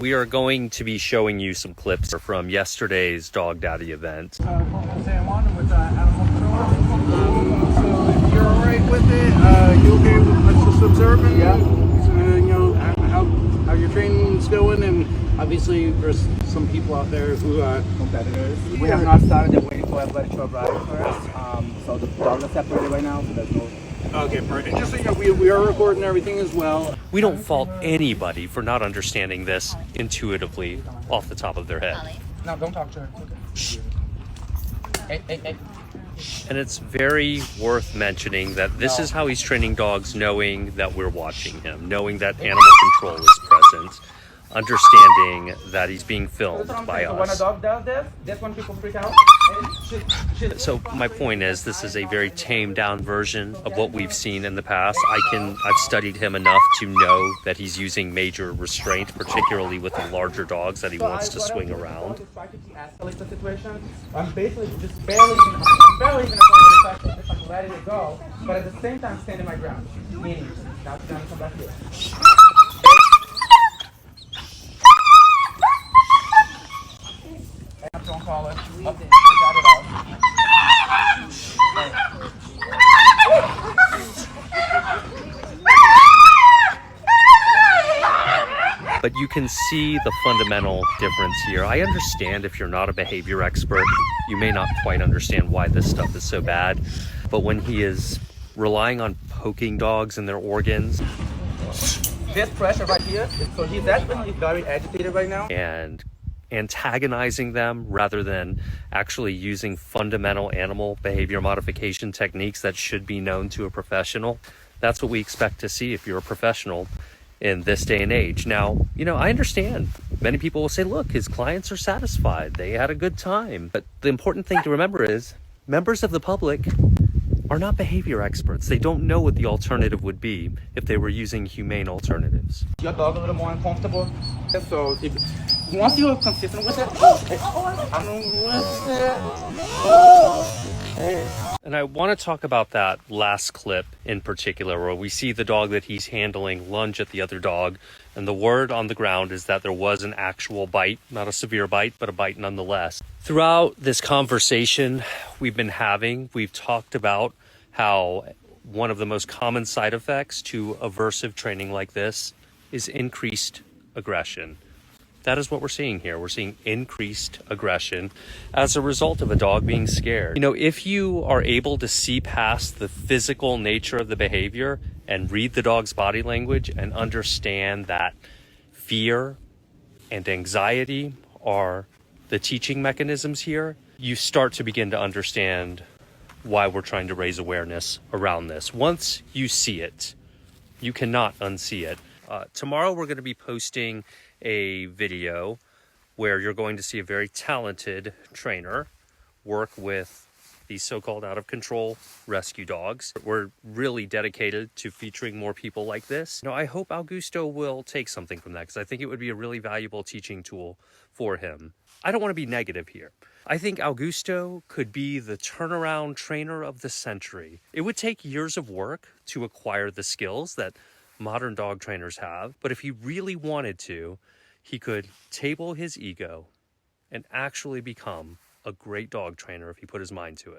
We are going to be showing you some clips from yesterday's Dog Daddy event. San Juan with animal control. So if you're all right with it, you okay with us just observing? Yeah. How your training's going, and obviously there's some people out there who competitors. We have not started. They're waiting for everybody to arrive first. So the dogs are separated right now, so there's no. Okay, perfect. Just so you know, we are recording everything as well. We don't fault anybody for not understanding this intuitively off the top of their head. No, don't talk to her. Okay. Hey. And it's very worth mentioning that this is how he's training dogs, knowing that we're watching him, knowing that animal control is present, understanding that he's being filmed by So when a us. dog does this, that's when people freak out. So my point is, this is a very tamed down version of what we've seen in the past. I've studied him enough to know that he's using major restraint, particularly with the larger dogs that he wants to swing around. Escalate the situation. I'm basically just barely gonna let it go, but at the same time standing my ground. Meaning, now it's gonna come back here. Don't call it. Got it out. But you can see the fundamental difference here. I understand if you're not a behavior expert, you may not quite understand why this stuff is so bad. But when he is relying on poking dogs and their organs, This pressure right here, so he's actually very agitated right now. And antagonizing them rather than actually using fundamental animal behavior modification techniques that should be known to a professional, that's what we expect to see if you're a professional in this day and age. Now, I understand many people will say, look, his clients are satisfied, they had a good time. But the important thing to remember is members of the public are not behavior experts. They don't know what the alternative would be if they were using humane alternatives. Your dog a little more uncomfortable. So once you're consistent with it, And I want to talk about that last clip in particular, where we see the dog that he's handling lunge at the other dog, and the word on the ground is that there was an actual bite, not a severe bite, but a bite nonetheless. Throughout this conversation we've been having, we've talked about how one of the most common side effects to aversive training like this is increased aggression. That is what we're seeing here. We're seeing increased aggression as a result of a dog being scared. If you are able to see past the physical nature of the behavior and read the dog's body language and understand that fear and anxiety are the teaching mechanisms here, you start to begin to understand why we're trying to raise awareness around this. Once you see it, you cannot unsee it. Tomorrow we're going to be posting a video where you're going to see a very talented trainer work with these so-called out-of-control rescue dogs. We're really dedicated to featuring more people like this. I hope Augusto will take something from that, because I think it would be a really valuable teaching tool for him. I don't want to be negative here. I think Augusto could be the turnaround trainer of the century. It would take years of work to acquire the skills that modern dog trainers have, but if he really wanted to, he could table his ego and actually become a great dog trainer if he put his mind to it.